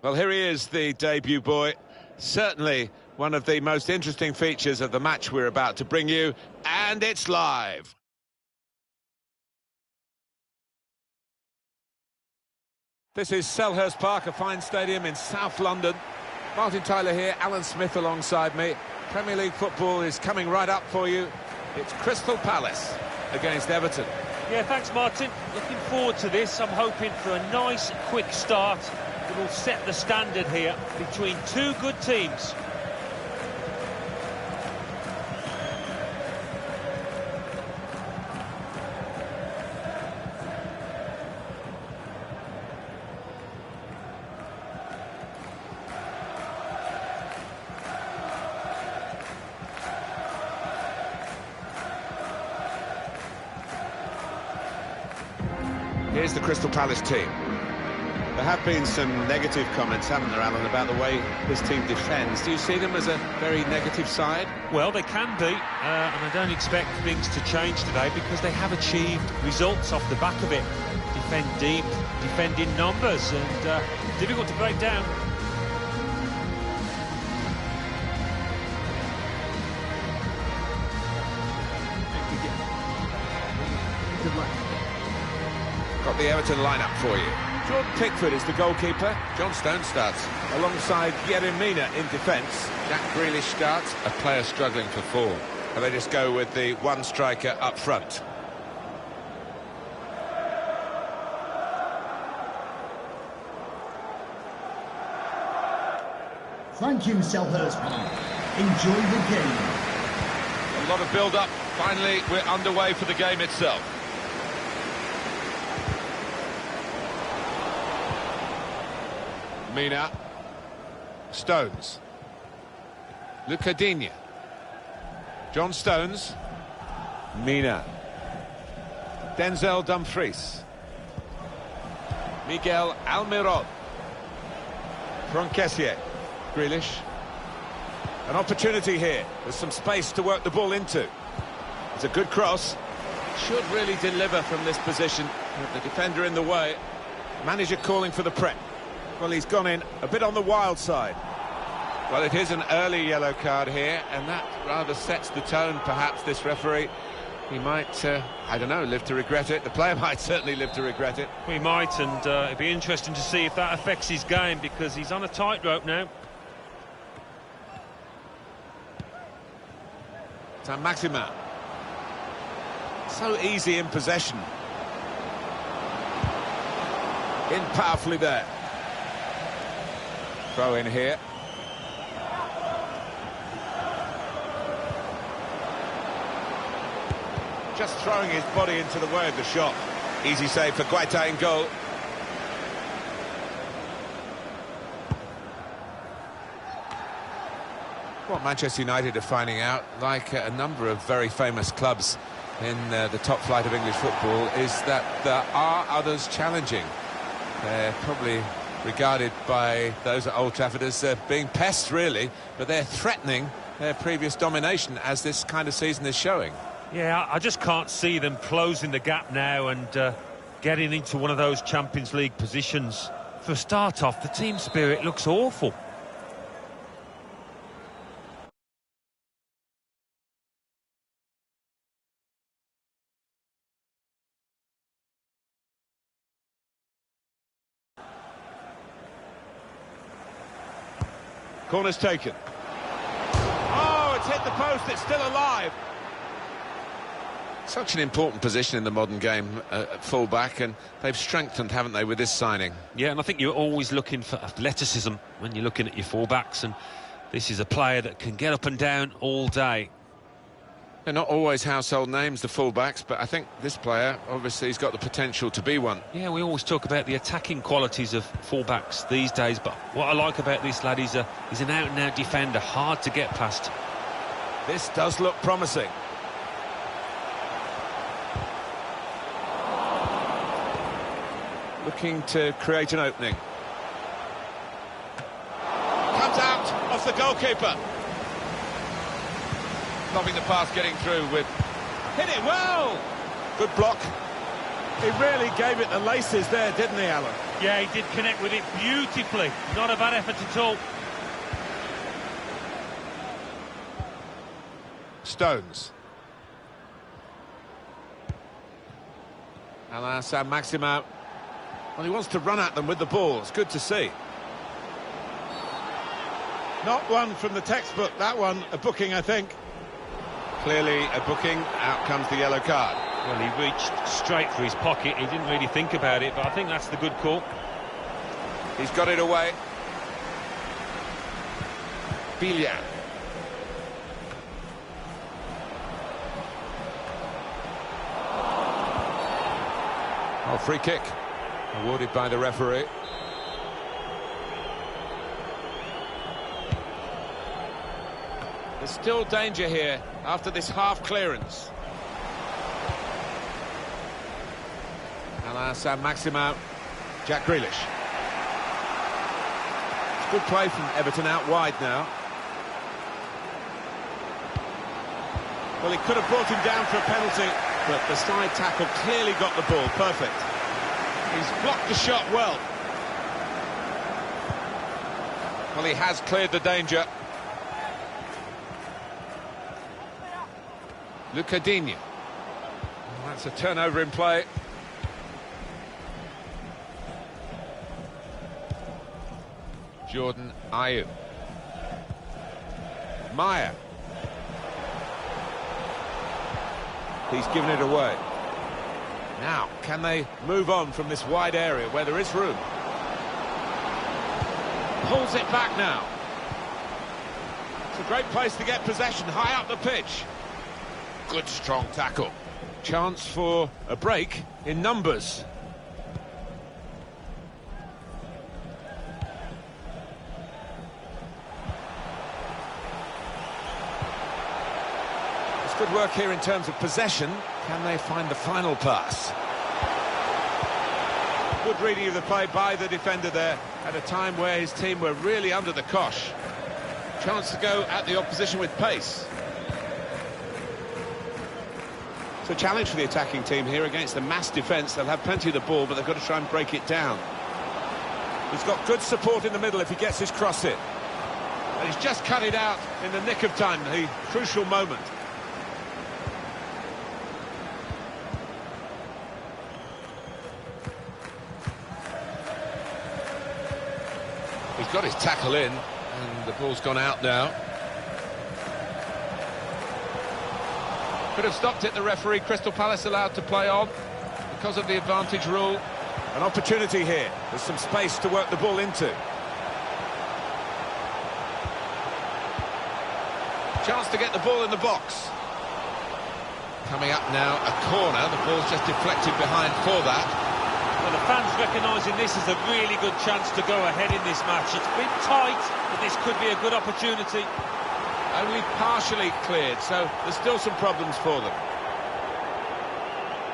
Well, here he is, the debut boy. Certainly one of the most interesting features of the match we're about to bring you, and it's live. This is Selhurst Park, a fine stadium in South London. Martin Tyler here, Alan Smith alongside me. Premier League football is coming right up for you. It's Crystal Palace against Everton. Yeah, thanks, Martin. Looking forward to this. I'm hoping for a nice, quick start that will set the standard here between two good teams. Here's the Crystal Palace team. There have been some negative comments, haven't there, Alan, about the way this team defends. Do you see them as a very negative side? Well, they can be, and I don't expect things to change today because they have achieved results off the back of it. Defend deep, defend in numbers, and difficult to break down. Got the Everton lineup for you. Jordan Pickford is the goalkeeper. John Stones starts alongside Yerry Mina in defence. Jack Grealish starts. A player struggling for form. And they just go with the one striker up front. Thank you, Selhurst Park. Enjoy the game. A lot of build-up. Finally, we're underway for the game itself. Mina. Stones. Luca Digne. John Stones. Mina. Denzel Dumfries. Miguel Almiron. Franquessier. Grealish. An opportunity here. There's some space to work the ball into. It's a good cross. Should really deliver from this position. With the defender in the way. Manager calling for the prep. Well, he's gone in a bit on the wild side. Well, it is an early yellow card here, and that rather sets the tone, perhaps, this referee. He might, I don't know, live to regret it. The player might certainly live to regret it. We might, and it'd be interesting to see if that affects his game, because he's on a tightrope now. Saint-Maximin. So easy in possession. In powerfully there. Throw in here. Just throwing his body into the way of the shot. Easy save for Guaita in goal. What Manchester United are finding out, like a number of very famous clubs in the top flight of English football, is that there are others challenging. They're probably regarded by those at Old Trafford as being pests, really, but they're threatening their previous domination, as this kind of season is showing. Yeah, I just can't see them closing the gap now and getting into one of those Champions League positions. For a start off, the team spirit looks awful. Corner's taken. Oh, it's hit the post, it's still alive. Such an important position in the modern game at full-back, and they've strengthened, haven't they, with this signing? Yeah, and I think you're always looking for athleticism when you're looking at your full-backs, and this is a player that can get up and down all day. They're not always household names, the full-backs, but I think this player, obviously, has got the potential to be one. Yeah, we always talk about the attacking qualities of full-backs these days, but what I like about this lad is he's an out-and-out defender, hard to get past. This does look promising. Looking to create an opening. Comes out off the goalkeeper. Stopping the pass getting through with... Hit it well! Good block. He really gave it the laces there, didn't he, Alan? Yeah, he did connect with it beautifully. Not a bad effort at all. Stones. Alain Saint-Maximin. Well, he wants to run at them with the ball. It's good to see. Not one from the textbook, that one. A booking, I think. Clearly a booking. Out comes the yellow card. Well, he reached straight for his pocket. He didn't really think about it, but I think that's the good call. He's got it away. Billiard. Oh, free kick. Awarded by the referee. There's still danger here after this half clearance. Alain Saint-Maximin. Jack Grealish. It's good play from Everton out wide now. Well, he could have brought him down for a penalty, but the side tackle clearly got the ball. Perfect. He's blocked the shot well. Well, he has cleared the danger. Lucadinho. Well, that's a turnover in play. Jordan Ayew. Maya. He's given it away. Now, can they move on from this wide area where there is room? Pulls it back now. It's a great place to get possession, high up the pitch. Good strong tackle. Chance for a break in numbers. It's good work here in terms of possession. Can they find the final pass? Good reading of the play by the defender there at a time where his team were really under the cosh. Chance to go at the opposition with pace. It's a challenge for the attacking team here against the mass defence. They'll have plenty of the ball, but they've got to try and break it down. He's got good support in the middle if he gets his cross in. And he's just cut it out in the nick of time, the crucial moment. He's got his tackle in, and the ball's gone out now. Could have stopped it, the referee. Crystal Palace allowed to play on because of the advantage rule. An opportunity here. There's some space to work the ball into. Chance to get the ball in the box. Coming up now, a corner. The ball's just deflected behind for that. Well, the fans recognising this as a really good chance to go ahead in this match. It's been tight, but this could be a good opportunity. Only partially cleared, so there's still some problems for them.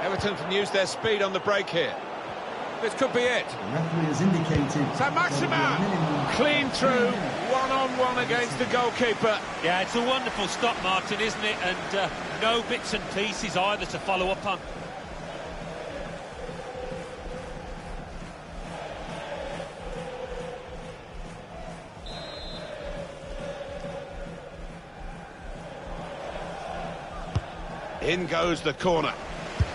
Everton can use their speed on the break here. This could be it. The referee has indicated... Saint-Maximin, clean through, one-on-one against the goalkeeper. Yeah, it's a wonderful stop, Martin, isn't it? And no bits and pieces either to follow up on. In goes the corner.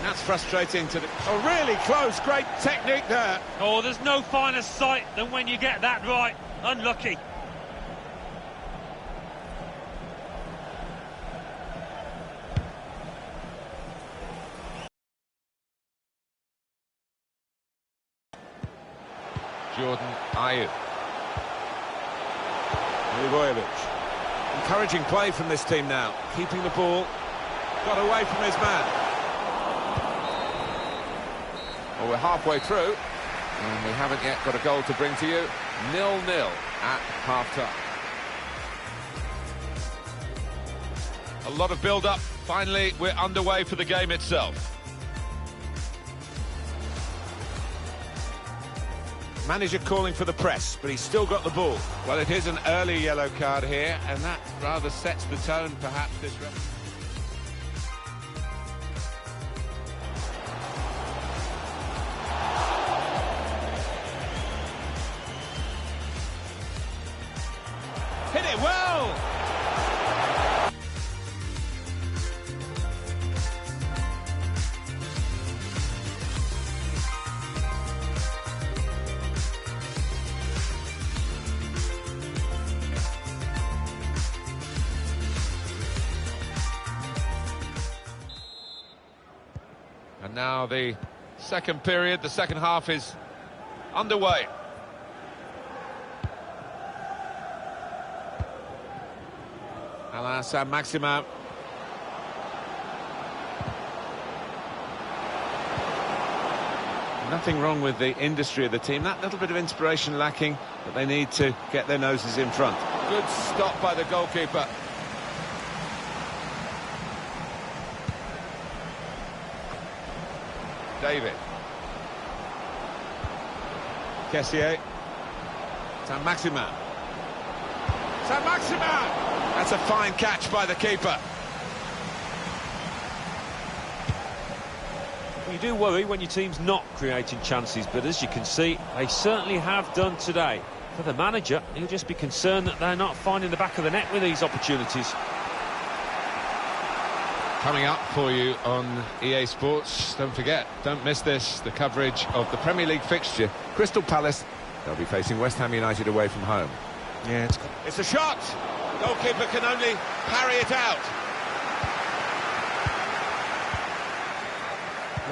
That's frustrating to the... Oh, really close. Great technique there. Oh, there's no finer sight than when you get that right. Unlucky. Jordan Ayew. Milivojevic. Encouraging play from this team now. Keeping the ball. Got away from his man. Well, we're halfway through, and we haven't yet got a goal to bring to you. 0-0 at half-time. A lot of build-up. Finally, we're underway for the game itself. Manager calling for the press, but he's still got the ball. Well, it is an early yellow card here, and that rather sets the tone, perhaps, this round. it well. And now the second period, the second half is underway. Alain Saint-Maximin. Nothing wrong with the industry of the team. That little bit of inspiration lacking, but they need to get their noses in front. Good stop by the goalkeeper. David. Kessié. Saint-Maximin. Saint-Maximin! That's a fine catch by the keeper. You do worry when your team's not creating chances, but as you can see, they certainly have done today. For the manager, he'll just be concerned that they're not finding the back of the net with these opportunities. Coming up for you on EA Sports, don't forget, don't miss this, the coverage of the Premier League fixture. Crystal Palace, they'll be facing West Ham United away from home. Yeah, it's a shot! Goalkeeper can only parry it out.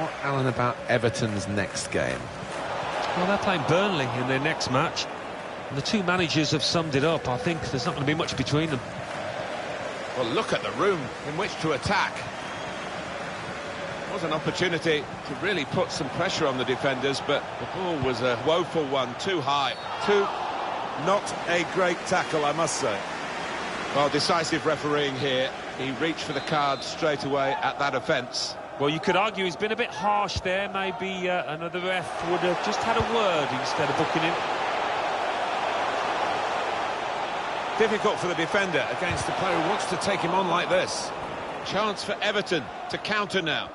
What, Alan, about Everton's next game? Well, they're playing Burnley in their next match. And the two managers have summed it up. I think there's not going to be much between them. Well, look at the room in which to attack. It was an opportunity to really put some pressure on the defenders, but the ball was a woeful one, too high. Not a great tackle, I must say. Well, decisive refereeing here. He reached for the card straight away at that offence. Well, you could argue he's been a bit harsh there. Maybe another ref would have just had a word instead of booking him. Difficult for the defender against the player who wants to take him on like this. Chance for Everton to counter now.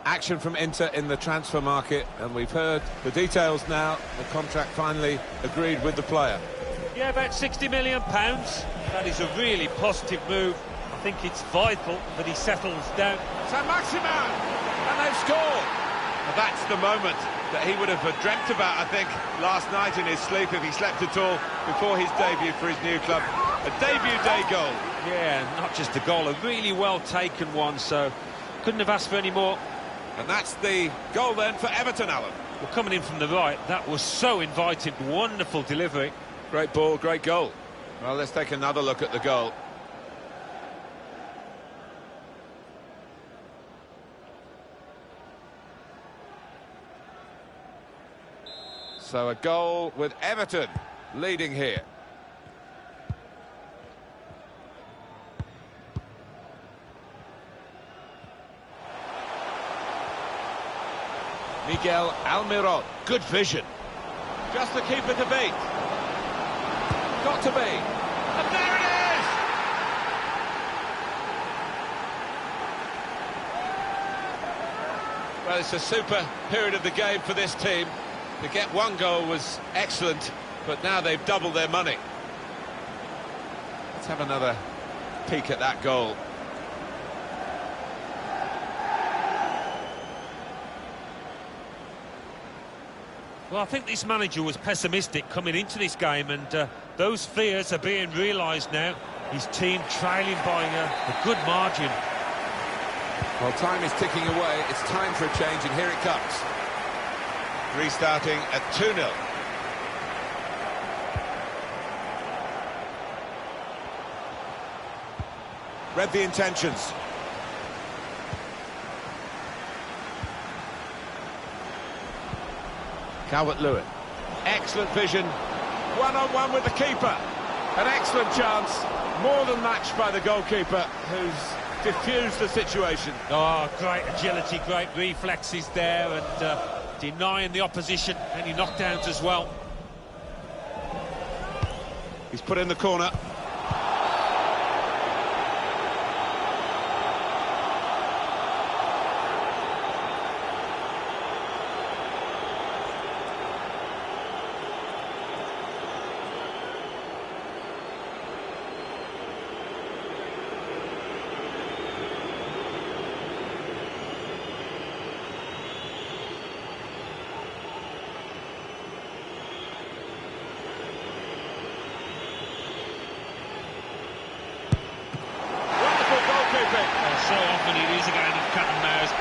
Action from Inter in the transfer market, and we've heard the details now. The contract finally agreed with the player. Yeah, about £60 million. That is a really positive move. I think it's vital that he settles down. Saint-Maximin! And they've scored! Well, that's the moment that he would have dreamt about, I think, last night in his sleep, if he slept at all, before his debut for his new club. A debut day goal. Yeah, not just a goal, a really well-taken one, so couldn't have asked for any more. And that's the goal then for Everton, Alan. Well, coming in from the right, that was so inviting. Wonderful delivery. Great ball, great goal. Well, let's take another look at the goal. So a goal with Everton leading here. Miguel Almiron, good vision. Just the keeper to beat. Got to be. And there it is! Well, it's a super period of the game for this team. To get one goal was excellent, but now they've doubled their money. Let's have another peek at that goal. Well, I think this manager was pessimistic coming into this game, and those fears are being realised now. His team trailing by a good margin. Well, time is ticking away. It's time for a change, and here it comes. Restarting at 2-0. Read the intentions. Calvert-Lewin. Excellent vision. One-on-one with the keeper. An excellent chance. More than matched by the goalkeeper, who's diffused the situation. Oh, great agility, great reflexes there, and denying the opposition any knockdowns as well. He's put in the corner.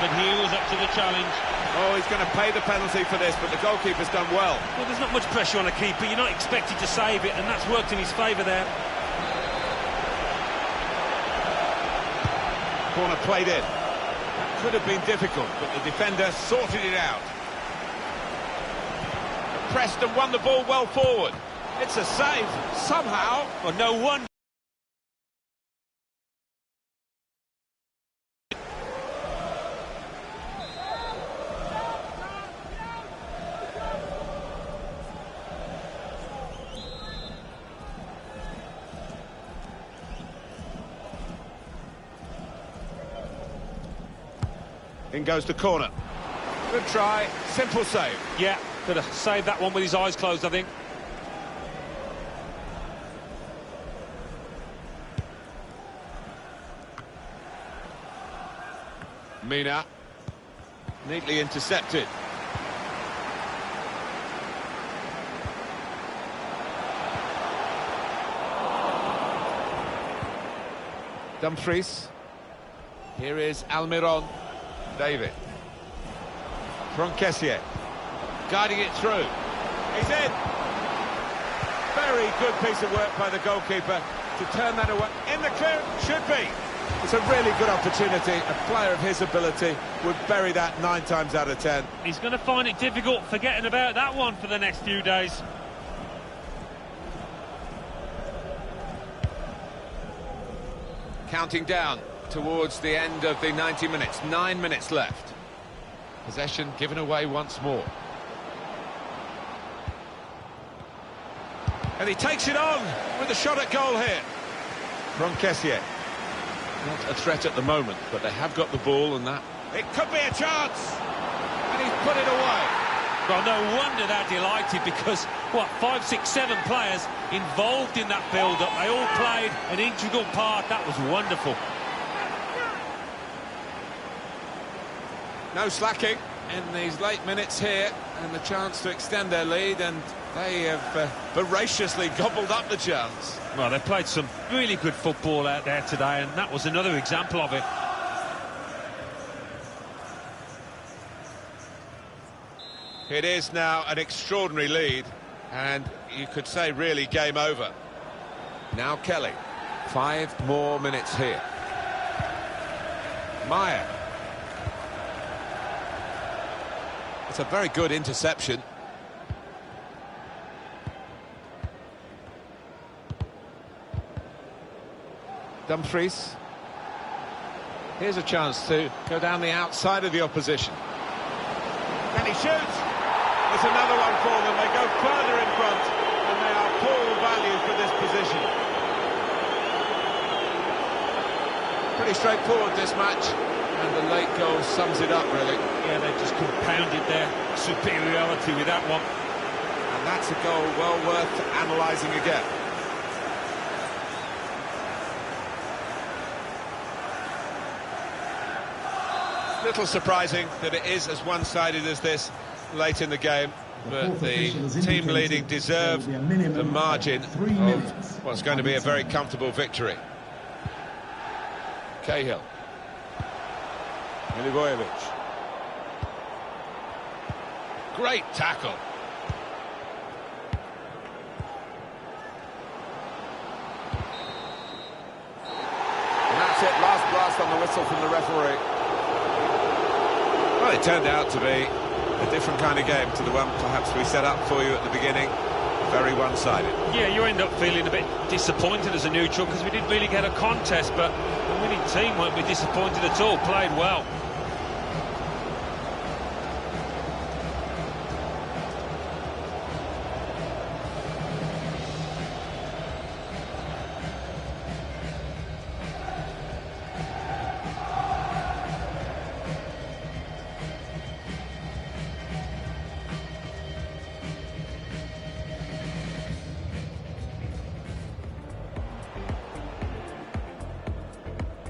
but he was up to the challenge. Oh, he's going to pay the penalty for this, but the goalkeeper's done well. Well, there's not much pressure on a keeper. You're not expected to save it, and that's worked in his favour there. Corner played in. That could have been difficult, but the defender sorted it out. Pressed and won the ball well forward. It's a save, somehow. Well, no wonder. In goes the corner. Good try, simple save. Yeah, could have saved that one with his eyes closed, I think. Mina, neatly intercepted. Dumfries. Here is Almiron. David. Tronquesier. Guiding it through. He's in. Very good piece of work by the goalkeeper to turn that away. In the clear, should be. It's a really good opportunity. A player of his ability would bury that 9 times out of 10. He's going to find it difficult forgetting about that one for the next few days. Counting down towards the end of the 90 minutes. 9 minutes left. Possession given away once more. And he takes it on with a shot at goal here. Tronquesier. Not a threat at the moment, but they have got the ball and that. It could be a chance! And he's put it away. Well, no wonder they're delighted because, 5, 6, 7 players involved in that build-up. They all played an integral part. That was wonderful. No slacking in these late minutes here, and the chance to extend their lead, and they have voraciously gobbled up the chance. Well, they played some really good football out there today, and that was another example of it. It is now an extraordinary lead, and you could say really game over. Now Kelly. 5 more minutes here. Meyer. It's a very good interception. Dumfries. Here's a chance to go down the outside of the opposition. Can he shoot? There's another one for them. They go further in front, and they are poor value for this position. Pretty straightforward, this match, and the late goal sums it up, really. Yeah, they just compounded their superiority with that one. And that's a goal well worth analysing again. Little surprising that it is as one-sided as this late in the game, but the team leading deserve the margin of what's going to be a very comfortable victory. Cahill. Milivojevic. Great tackle. And that's it, last blast on the whistle from the referee. Well, it turned out to be a different kind of game to the one perhaps we set up for you at the beginning. Very one-sided. Yeah, you end up feeling a bit disappointed as a neutral because we didn't really get a contest, but the winning team won't be disappointed at all. Played well.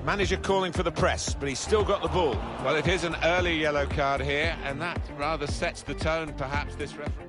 Manager calling for the press, but he's still got the ball. Well, it is an early yellow card here, and that rather sets the tone, perhaps, this referee.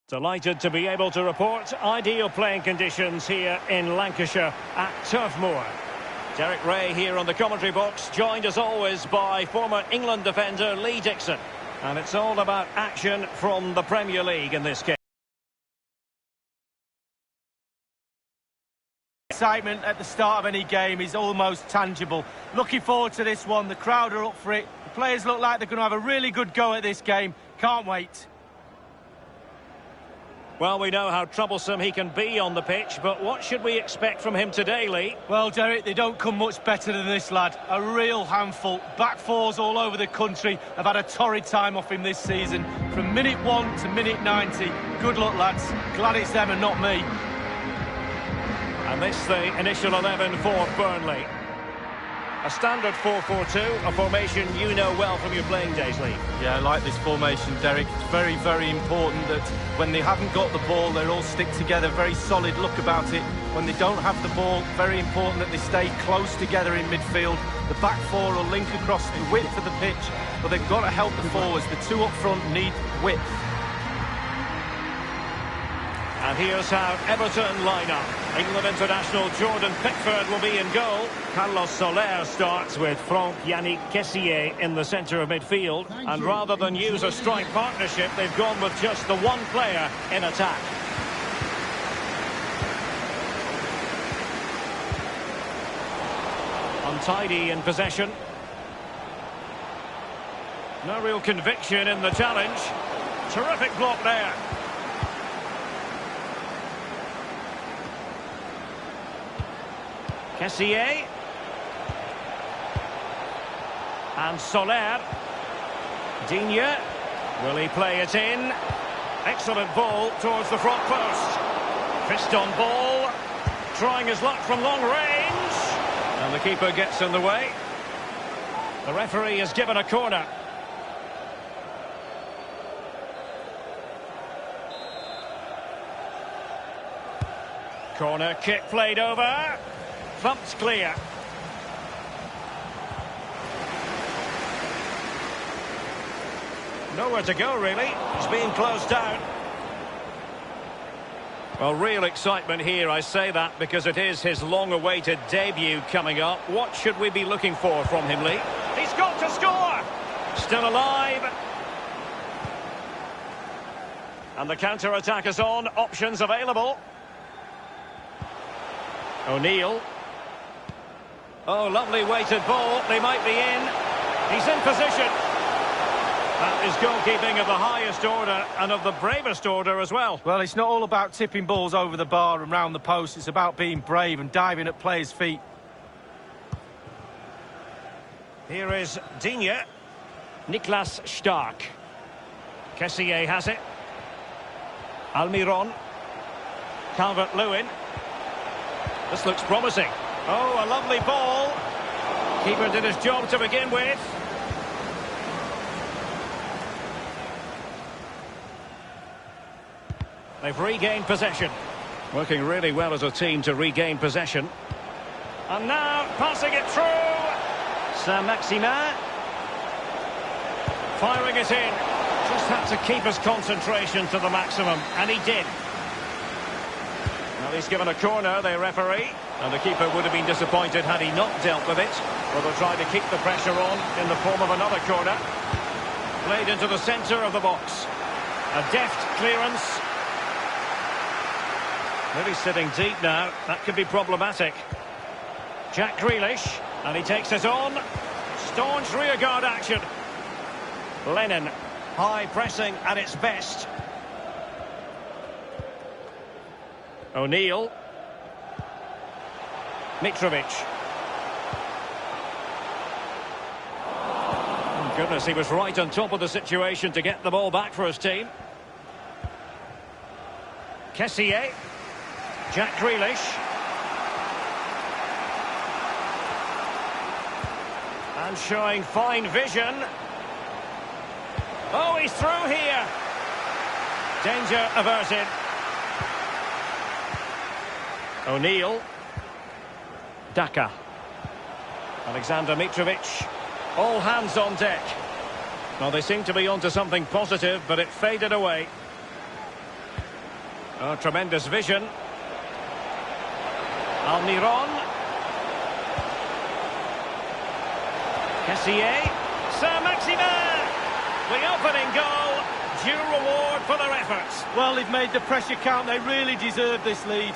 Delighted to be able to report ideal playing conditions here in Lancashire at Turf Moor. Derek Ray here on the commentary box, joined as always by former England defender Lee Dixon. And it's all about action from the Premier League in this case. Excitement at the start of any game is almost tangible. Looking forward to this one. The crowd are up for it. The players look like they're going to have a really good go at this game. Can't wait. Well, we know how troublesome he can be on the pitch, but what should we expect from him today, Lee? Well, Derek, they don't come much better than this lad. A real handful. Back fours all over the country have had a torrid time off him this season. From minute 1 to minute 90. Good luck, lads. Glad it's them and not me. And this the initial 11 for Burnley. A standard 4-4-2, a formation you know well from your playing days, Lee. Yeah, I like this formation, Derek. It's very, very important that when they haven't got the ball, they all stick together. Very solid look about it. When they don't have the ball, very important that they stay close together in midfield. The back four will link across the width of the pitch, but they've got to help the forwards. The two up front need width. And here's how Everton line up. England international Jordan Pickford will be in goal. Carlos Soler starts with Franck-Yannick Kessié in the centre of midfield. And rather than use a strike partnership, they've gone with just the one player in attack. Untidy in possession. No real conviction in the challenge. Terrific block there. Kessié. And Soler. Digne. Will he play it in? Excellent ball towards the front post. Fist on ball. Trying his luck from long range. And the keeper gets in the way. The referee has given a corner. Corner kick played over. Thumped clear. Nowhere to go, really. He's being closed down. Well, real excitement here. I say that because it is his long-awaited debut coming up. What should we be looking for from him, Lee? He's got to score! Still alive. And the counter-attack is on. Options available. O'Neill. Oh, lovely weighted ball. They might be in. He's in position. That is goalkeeping of the highest order and of the bravest order as well. Well, it's not all about tipping balls over the bar and round the post. It's about being brave and diving at players' feet. Here is Digne. Niklas Stark. Kessié has it. Almiron. Calvert-Lewin. This looks promising. Oh, a lovely ball. Keeper did his job to begin with. They've regained possession. Working really well as a team to regain possession. And now passing it through. Saint-Maximin. Firing it in. Just had to keep his concentration to the maximum, and he did. Well, he's given a corner, the referee. And the keeper would have been disappointed had he not dealt with it. Well, they'll try to keep the pressure on in the form of another corner. Played into the centre of the box. A deft clearance. Maybe sitting deep now. That could be problematic. Jack Grealish. And he takes it on. Staunch rearguard action. Lennon. High pressing at its best. O'Neill. Mitrovic. Oh, goodness, he was right on top of the situation to get the ball back for his team. Kessié. Jack Grealish. And showing fine vision. Oh, he's through here. Danger averted. O'Neill. Daka. Alexander Mitrovic. All hands on deck. Well, they seem to be onto something positive, but it faded away. Oh, tremendous vision. Almiron. Kessié. Saint-Maximin. The opening goal. Due reward for their efforts. Well, they've made the pressure count. They really deserve this lead.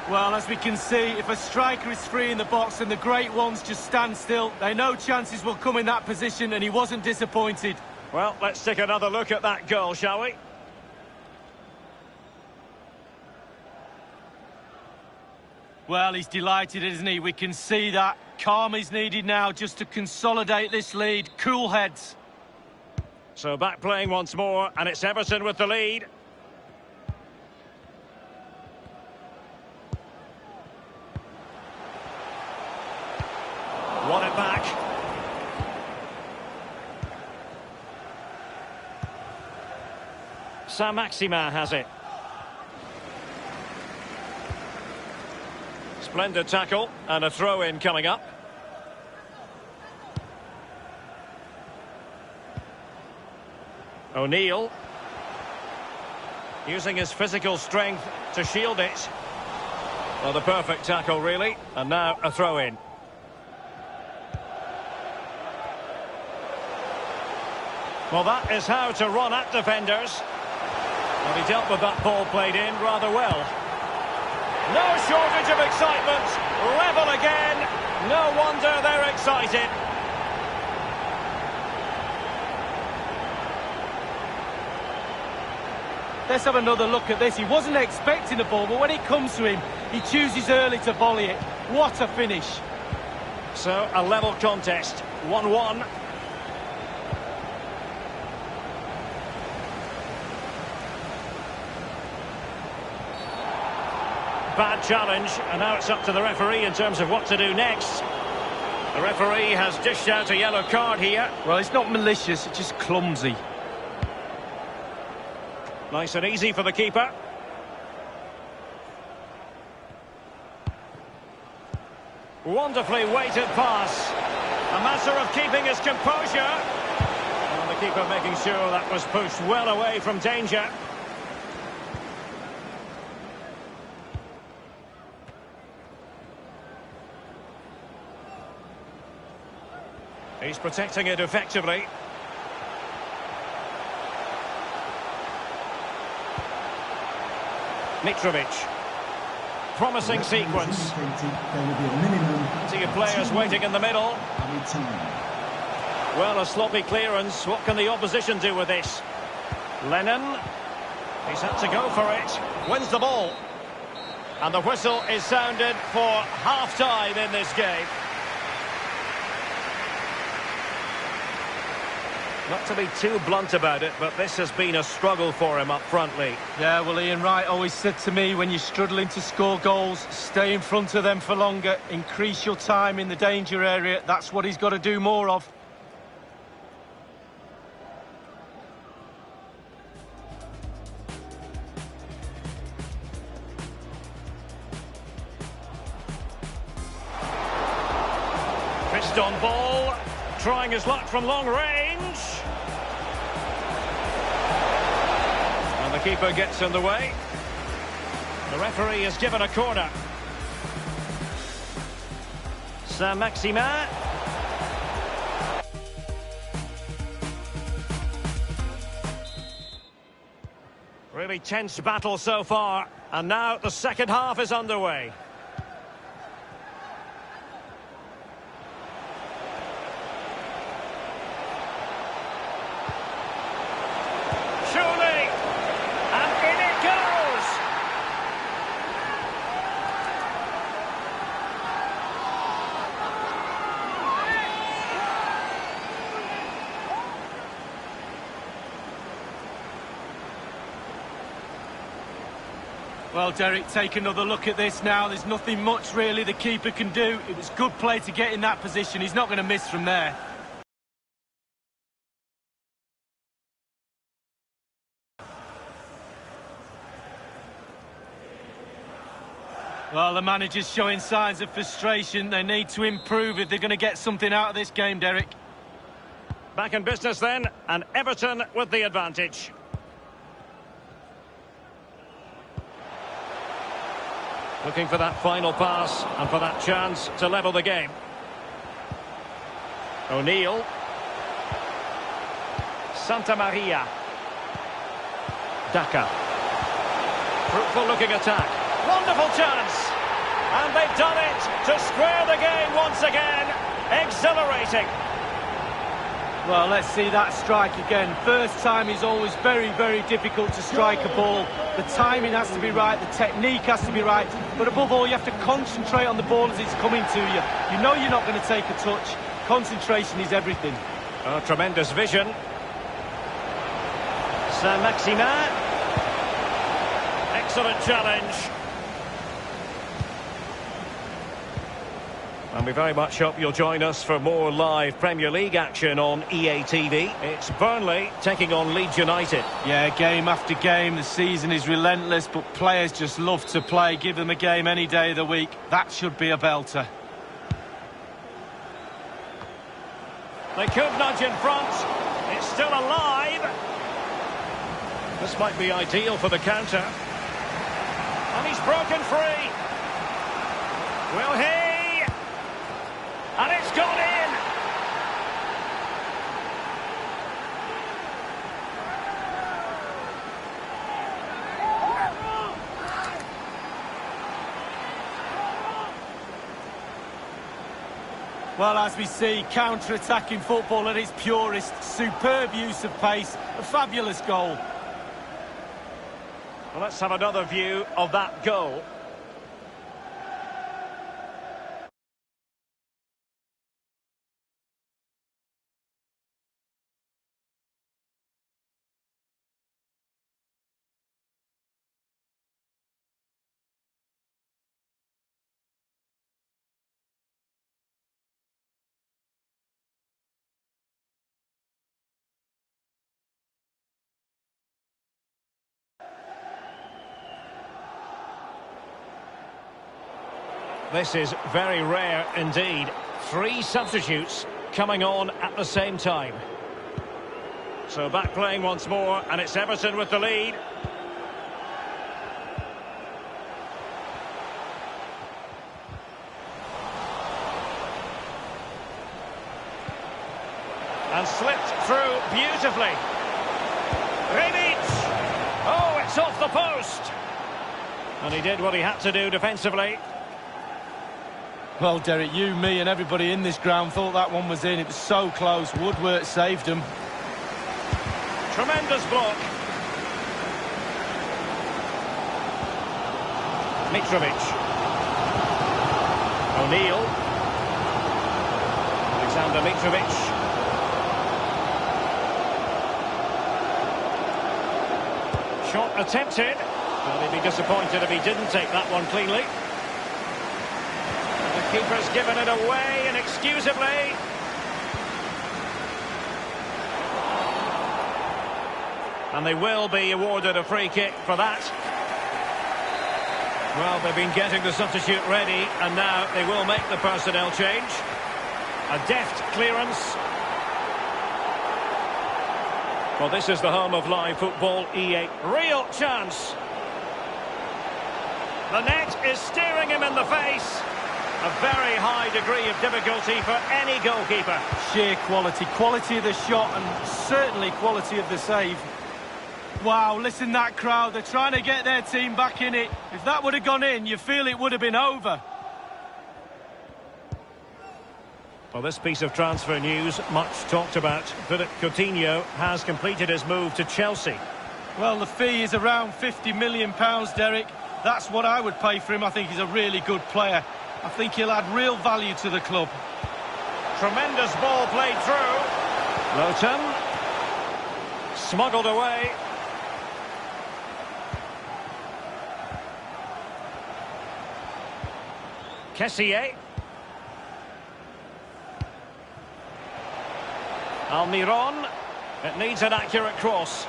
Well, as we can see, if a striker is free in the box and the great ones just stand still, they know chances will come in that position, and he wasn't disappointed. Well, let's take another look at that goal, shall we? Well, he's delighted, isn't he? We can see that. Calm is needed now just to consolidate this lead. Cool heads. So back playing once more, and it's Everton with the lead. Won it back. Saint-Maximin has it. Splendid tackle, and a throw-in coming up. O'Neill. Using his physical strength to shield it. Well, the perfect tackle, really. And now a throw-in. Well, that is how to run at defenders. And he dealt with that ball played in rather well. No shortage of excitement. Level again. No wonder they're excited. Let's have another look at this. He wasn't expecting the ball, but when it comes to him, he chooses early to volley it. What a finish. So, a level contest. 1-1. Bad challenge, and now it's up to the referee in terms of what to do next. The referee has dished out a yellow card here. Well, it's not malicious, it's just clumsy. Nice and easy for the keeper. Wonderfully weighted pass. A matter of keeping his composure. And the keeper making sure that was pushed well away from danger. He's protecting it effectively. Mitrovic. Promising sequence. There will be a minimum. Plenty of players waiting in the middle. Well, a sloppy clearance. What can the opposition do with this? Lennon. He's had to go for it. Wins the ball. And the whistle is sounded for half-time in this game. Not to be too blunt about it, but this has been a struggle for him up front, Lee. Yeah, well, Ian Wright always said to me, when you're struggling to score goals, stay in front of them for longer, increase your time in the danger area. That's what he's got to do more of. Fist on ball, trying his luck from long range. And the keeper gets in the way. The referee is given a corner. Saint-Maximin. Really tense battle so far. And now the second half is underway. Well, Derek, take another look at this now. There's nothing much, really, the keeper can do. It was good play to get in that position. He's not going to miss from there. Well, the manager's showing signs of frustration. They need to improve if they're going to get something out of this game, Derek. Back in business then, and Everton with the advantage. Looking for that final pass and for that chance to level the game. O'Neill. Santa Maria. Daka. Fruitful looking attack. Wonderful chance. And they've done it to square the game once again. Exhilarating. Well, let's see that strike again. First time is always very, very difficult to strike a ball. The timing has to be right, the technique has to be right, but above all, you have to concentrate on the ball as it's coming to you. You know you're not going to take a touch. Concentration is everything. Oh, tremendous vision. Saint-Maximin. Excellent challenge. And we very much hope you'll join us for more live Premier League action on EA TV. It's Burnley taking on Leeds United. Yeah, game after game, the season is relentless, but players just love to play. Give them a game any day of the week. That should be a belter. They could nudge in front. It's still alive. This might be ideal for the counter. And he's broken free. Will he? And it's gone in! Well, as we see, counter-attacking football at its purest. Superb use of pace. A fabulous goal. Well, let's have another view of that goal. This is very rare indeed. 3 substitutes coming on at the same time. So back playing once more, and it's Everton with the lead. And slipped through beautifully. Rebic! Oh, it's off the post! And he did what he had to do defensively. Well, Derek, you, me and everybody in this ground thought that one was in. It was so close. Woodward saved him. Tremendous block. Mitrovic. O'Neill. Alexander Mitrovic. Shot attempted. Well, he'd be disappointed if he didn't take that one cleanly. The keeper's given it away inexcusably. And they will be awarded a free kick for that. Well, they've been getting the substitute ready, and now they will make the personnel change. A deft clearance. Well, this is the home of live football, EA. Real chance. The net is staring him in the face. A very high degree of difficulty for any goalkeeper. Sheer quality. Quality of the shot and certainly quality of the save. Wow, listen that crowd. They're trying to get their team back in it. If that would have gone in, you feel it would have been over. Well, this piece of transfer news, much talked about. Philippe Coutinho has completed his move to Chelsea. Well, the fee is around £50 million, Derek. That's what I would pay for him. I think he's a really good player. I think he'll add real value to the club. Tremendous ball played through. Lowton. Smuggled away. Kessié. Almiron. It needs an accurate cross.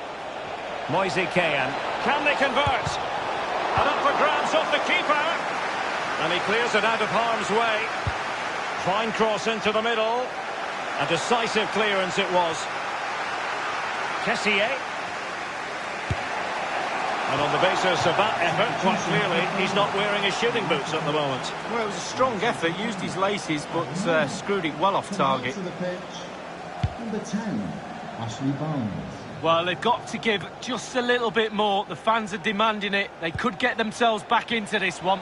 Moise Kean. Can they convert? And up for grabs off the keeper. And he clears it out of harm's way. Fine cross into the middle. A decisive clearance it was. Kessié. And on the basis of that effort, quite clearly, he's not wearing his shooting boots at the moment. Well, it was a strong effort, used his laces, but screwed it well off target. To the pitch, number 10, Ashley Barnes. Well, they've got to give just a little bit more. The fans are demanding it. They could get themselves back into this one.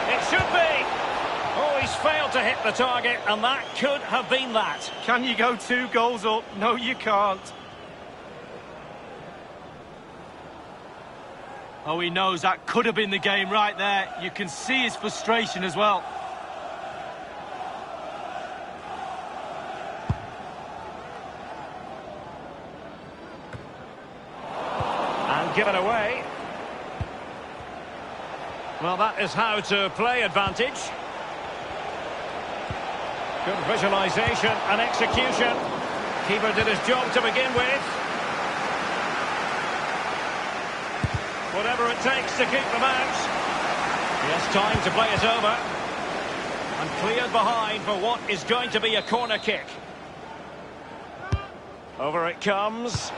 It should be! Oh, he's failed to hit the target, and that could have been that. Can you go 2 goals up? No, you can't. Oh, he knows that could have been the game right there. You can see his frustration as well. And given away. Well, that is how to play advantage. Good visualisation and execution. Keeper did his job to begin with. Whatever it takes to keep them out. He has time to play it over. And cleared behind for what is going to be a corner kick. Over it comes.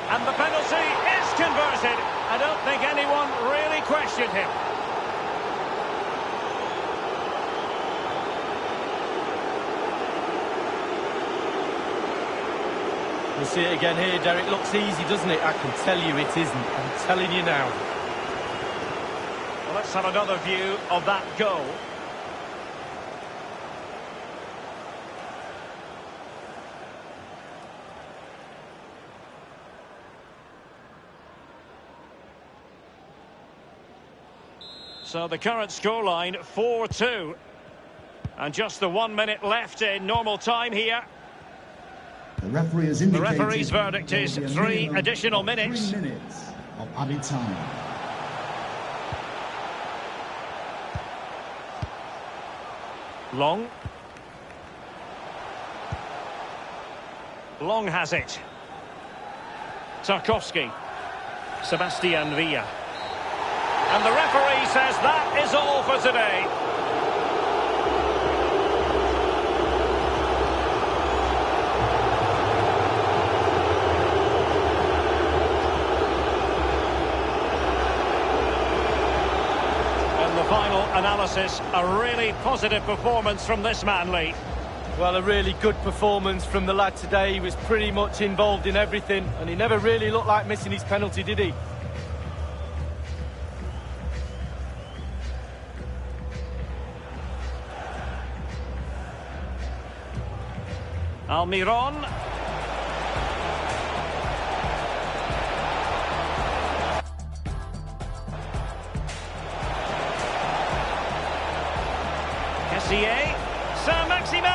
And the penalty is converted. I don't think anyone really questioned him. We'll see it again here, Derek. Looks easy, doesn't it? I can tell you it isn't. I'm telling you now. Well, let's have another view of that goal. So the current scoreline, 4-2. And just the 1 minute left in normal time here. The referee has indicated The referee's verdict is there will be a 3 minimum additional of minutes. 3 minutes of added time. Long. Long has it. Tarkowski. Sebastian Villa. And the referee says that is all for today. And the final analysis, a really positive performance from this man, Lee. Well, a really good performance from the lad today. He was pretty much involved in everything, and he never really looked like missing his penalty, did he? Almiron. Kessié. Saint-Maximin.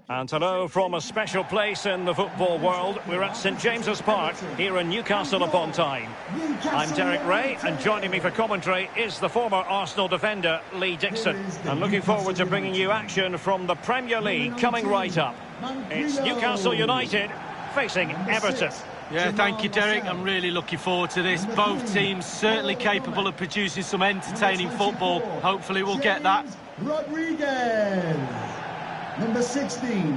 And hello from a special place in the football world. We're at St James's Park here in Newcastle upon Tyne. I'm Derek Ray, and joining me for commentary is the former Arsenal defender Lee Dixon. I'm looking forward to bringing you action from the Premier League coming right up. It's Newcastle United facing Everton. Yeah, thank you, Derek. I'm really looking forward to this. Both teams certainly capable of producing some entertaining football. Hopefully we'll get that. Rodriguez, number 16.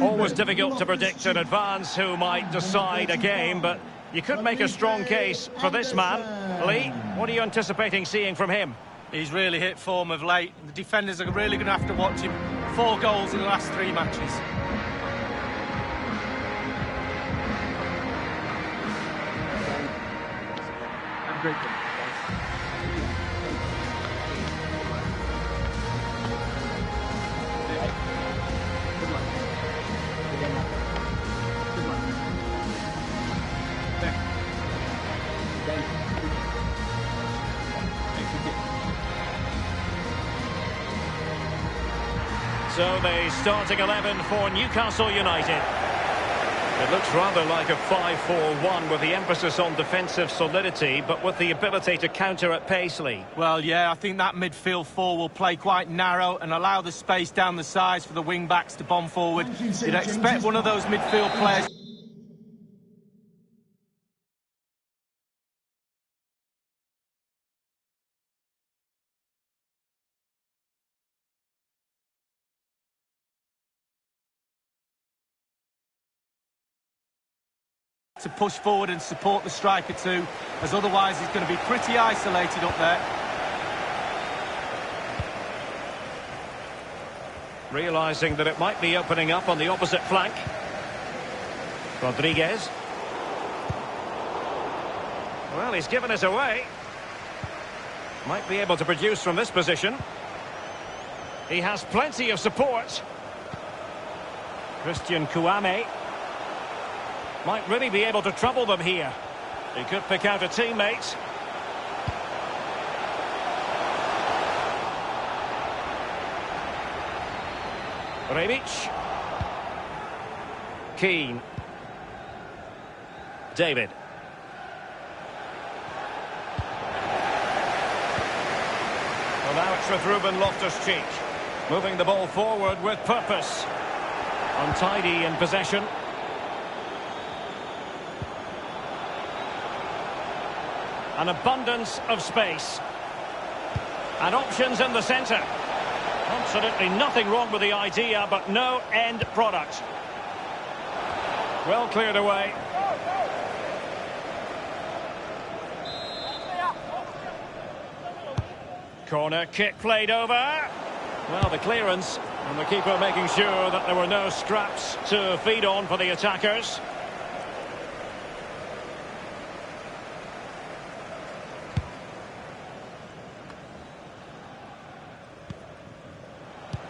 Always difficult to predict in advance who might decide a game, but you could make a strong case for this man. Lee, what are you anticipating seeing from him? He's really hit form of late. The defenders are really going to have to watch him. 4 goals in the last 3 matches. Great. So the starting 11 for Newcastle United. It looks rather like a 5-4-1 with the emphasis on defensive solidity, but with the ability to counter at pace, Lee. Well, yeah, I think that midfield 4 will play quite narrow and allow the space down the sides for the wing-backs to bomb forward. You'd expect one of those midfield players to push forward and support the striker too, as otherwise he's going to be pretty isolated up there. Realising that it might be opening up on the opposite flank. Rodriguez. Well, he's given us away. Might be able to produce from this position. He has plenty of support. Christian Kouame. Might really be able to trouble them here. He could pick out a teammate. Rebic. Keane. David. Well, now it's with Ruben Loftus-Cheek. Moving the ball forward with purpose. Untidy in possession. An abundance of space. And options in the centre. Absolutely nothing wrong with the idea, but no end product. Well cleared away. Corner kick played over. Well, the clearance, and the keeper making sure that there were no scraps to feed on for the attackers.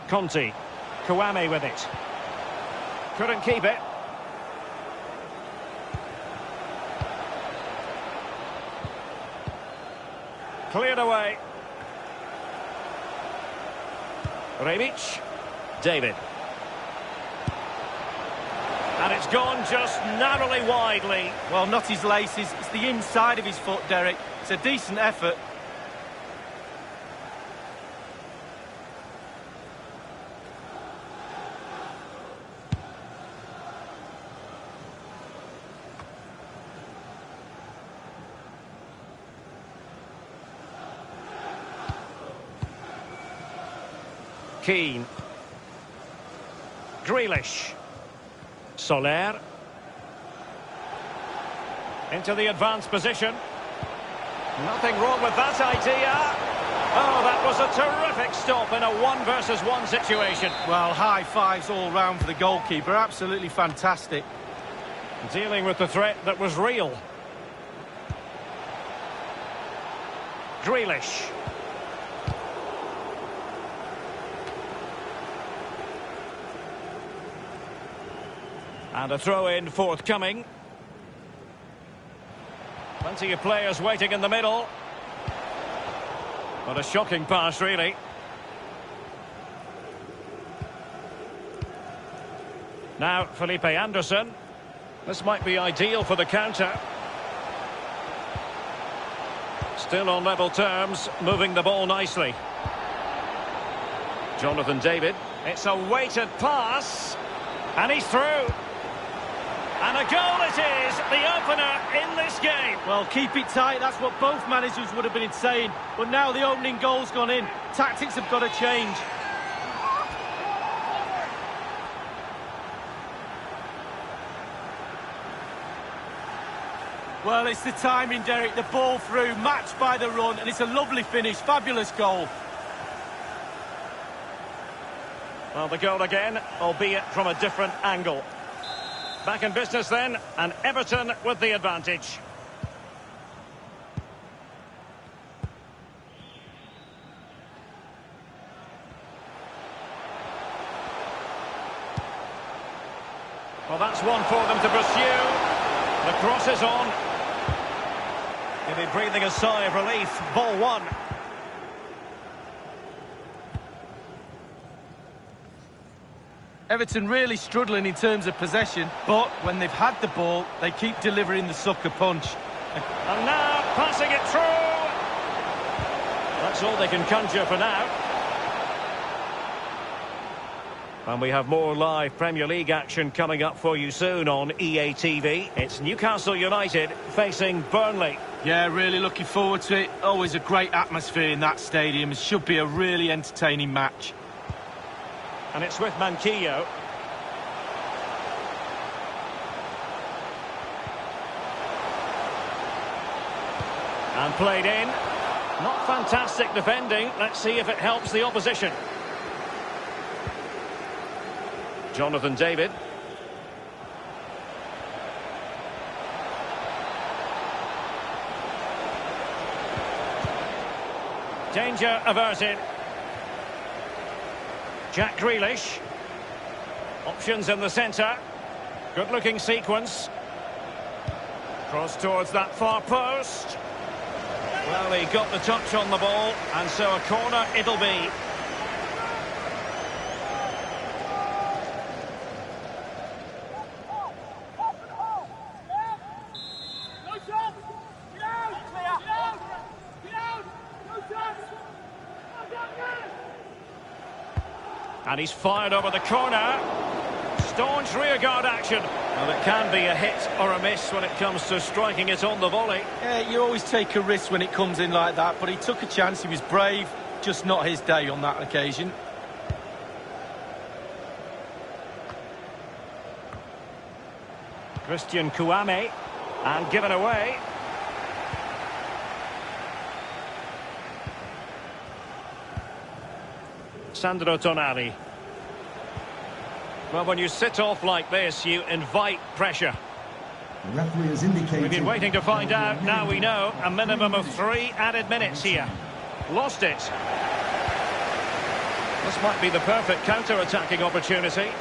Conte. Kouame with it. Couldn't keep it. Cleared away. Rebic. David. And it's gone just narrowly widely. Well, not his laces, it's the inside of his foot, Derek. It's a decent effort. Keane. Grealish. Soler. Into the advanced position. Nothing wrong with that idea. Oh, that was a terrific stop in a 1-versus-1 situation. Well, high fives all round for the goalkeeper. Absolutely fantastic. Dealing with the threat that was real. Grealish. And a throw-in forthcoming. Plenty of players waiting in the middle. What a shocking pass, really. Now Felipe Anderson. This might be ideal for the counter. Still on level terms, moving the ball nicely. Jonathan David. It's a weighted pass. And he's through. And a goal it is, the opener in this game. Well, keep it tight, that's what both managers would have been saying. But now the opening goal's gone in. Tactics have got to change. Well, it's the timing, Derek. The ball through, matched by the run, and it's a lovely finish. Fabulous goal. Well, the goal again, albeit from a different angle. Back in business then, and Everton with the advantage. Well, that's one for them to pursue. The cross is on. He'll be breathing a sigh of relief. Ball one. Everton really struggling in terms of possession, but when they've had the ball, they keep delivering the sucker punch. And now, passing it through. That's all they can conjure for now. And we have more live Premier League action coming up for you soon on EA TV. It's Newcastle United facing Burnley. Yeah, really looking forward to it. Always a great atmosphere in that stadium. It should be a really entertaining match. And it's with Manquillo. And played in. Not fantastic defending. Let's see if it helps the opposition. Jonathan David. Danger averted. Jack Grealish. Options in the centre. Good-looking sequence. Cross towards that far post. Well, he got the touch on the ball, and so a corner it'll be. And he's fired over the corner. Staunch rearguard action. Well, it can be a hit or a miss when it comes to striking it on the volley. Yeah, you always take a risk when it comes in like that, but he took a chance, he was brave, just not his day on that occasion. Christian Kouame, and given away. Sandro Tonali. Well, when you sit off like this, you invite pressure. The referee has indicated... We've been waiting to find out. Now we know. A minimum of 3 added minutes here. Lost it. This might be the perfect counter-attacking opportunity.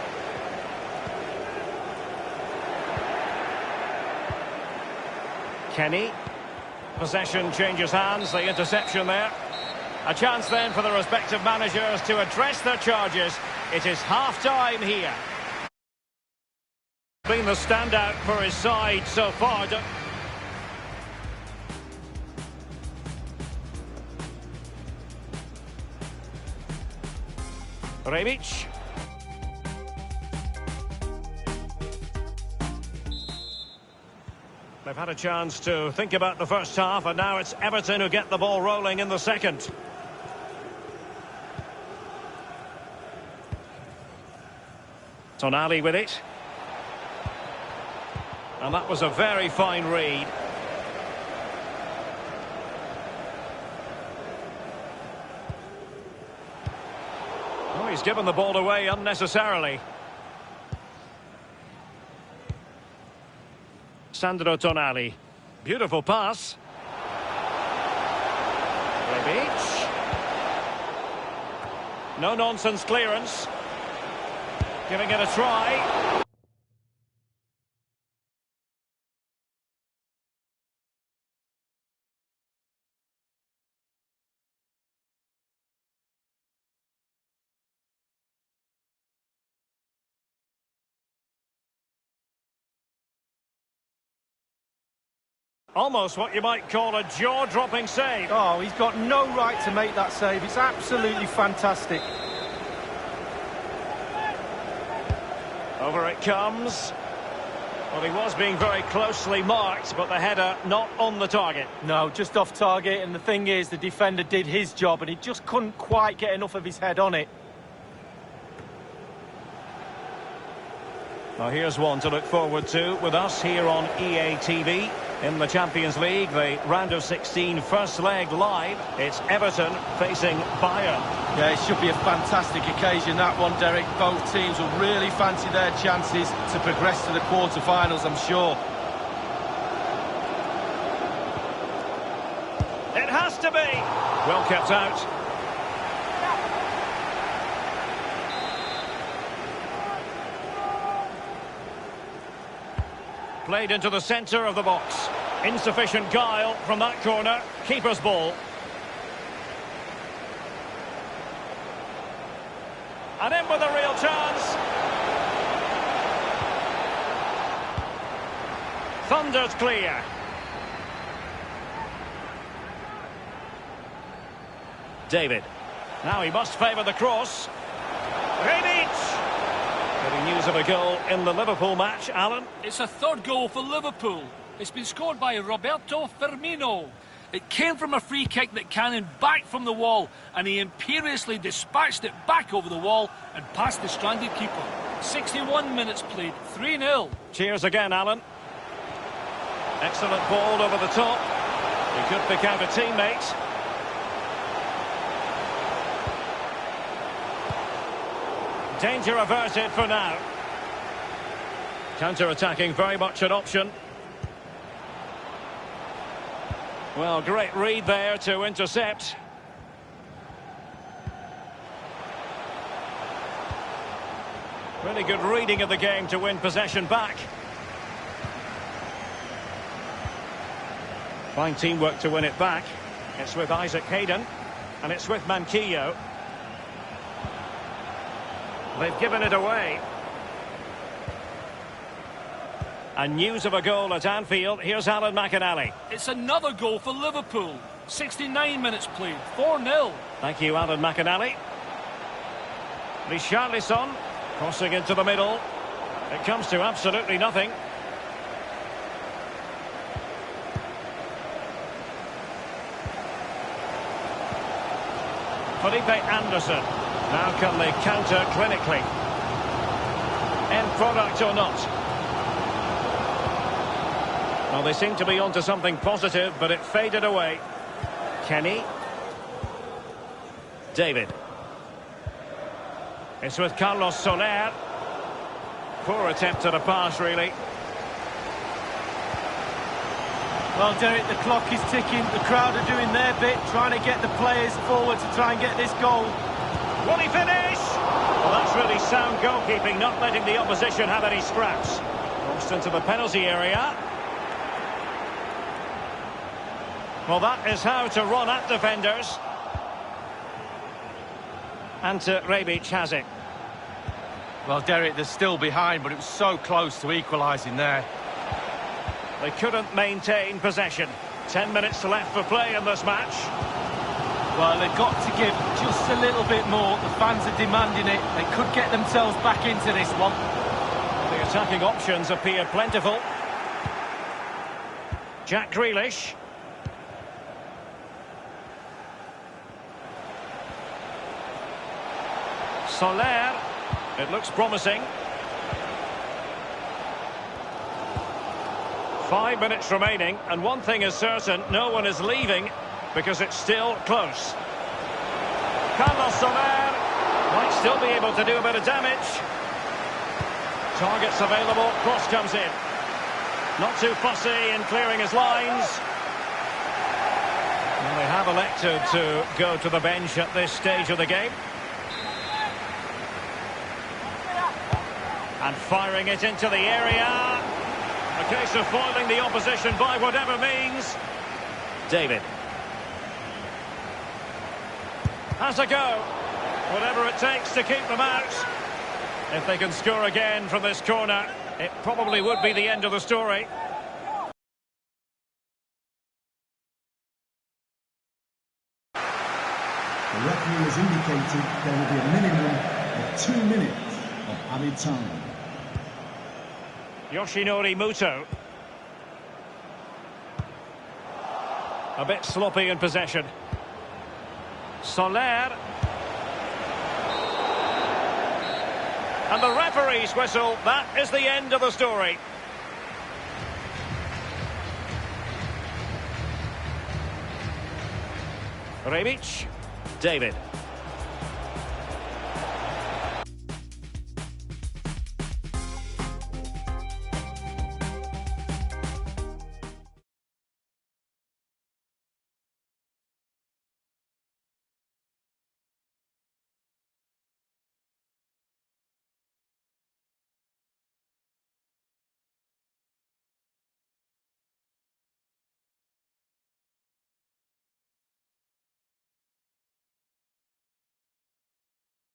Kenny. Possession changes hands. The interception there. A chance then for the respective managers to address their charges. It is half-time here. Been the standout for his side so far. Rebic. They've had a chance to think about the first half, and now it's Everton who get the ball rolling in the second. Tonali with it. And that was a very fine read. Oh, he's given the ball away unnecessarily. Sandro Tonali. Beautiful pass. Rebic. No-nonsense clearance. Giving it a try. Almost what you might call a jaw-dropping save. Oh, he's got no right to make that save. It's absolutely fantastic. Over it comes. Well, he was being very closely marked, but the header not on the target. No, just off target, and the thing is, the defender did his job, and he just couldn't quite get enough of his head on it. Now here's one to look forward to with us here on EA TV. In the Champions League, the round of 16 first leg live. It's Everton facing Bayern. Yeah, it should be a fantastic occasion, that one, Derek. Both teams will really fancy their chances to progress to the quarter-finals, I'm sure. It has to be. Well kept out. Played into the centre of the box. Insufficient guile from that corner. Keeper's ball. And in with a real chance. Thunders clear. David. Now he must favour the cross. Rebic! Getting news of a goal in the Liverpool match, Alan. It's a third goal for Liverpool. It's been scored by Roberto Firmino. It came from a free kick that cannoned back from the wall, and he imperiously dispatched it back over the wall and past the stranded keeper. 61 minutes played, 3-0. Cheers again, Alan. Excellent ball over the top. He could pick out a teammate. Danger averted for now. Counter-attacking very much an option. Well, great read there to intercept. Really good reading of the game to win possession back. Fine teamwork to win it back. It's with Isaac Hayden, and it's with Manquillo. They've given it away. And news of a goal at Anfield. Here's Alan McInally. It's another goal for Liverpool. 69 minutes played, 4-0. Thank you, Alan McInally. Richarlison crossing into the middle. It comes to absolutely nothing. Felipe Anderson. Now can they counter clinically? End product or not? Well, they seem to be onto something positive, but it faded away. Kenny. David. It's with Carlos Soler. Poor attempt at a pass, really. Well, Derek, the clock is ticking. The crowd are doing their bit, trying to get the players forward to try and get this goal. Will he finish? Well, that's really sound goalkeeping, not letting the opposition have any scraps. Crossed into the penalty area. Well, that is how to run at defenders. And Rebic has it. Well, Derek, they're still behind, but it was so close to equalising there. They couldn't maintain possession. 10 minutes left for play in this match. Well, they've got to give just a little bit more. The fans are demanding it. They could get themselves back into this one. The attacking options appear plentiful. Jack Grealish. Soler. It looks promising. 5 minutes remaining, and one thing is certain, no one is leaving because it's still close. Carlos Soler might still be able to do a bit of damage. Targets available, cross comes in. Not too fussy in clearing his lines. Well, they have elected to go to the bench at this stage of the game. And firing it into the area. A case of foiling the opposition by whatever means. David. Has a go. Whatever it takes to keep them out. If they can score again from this corner, it probably would be the end of the story. The referee has indicated there will be a minimum of 2 minutes of added time. Yoshinori Muto. A bit sloppy in possession. Soler. And the referee's whistle. That is the end of the story. Rebic. David.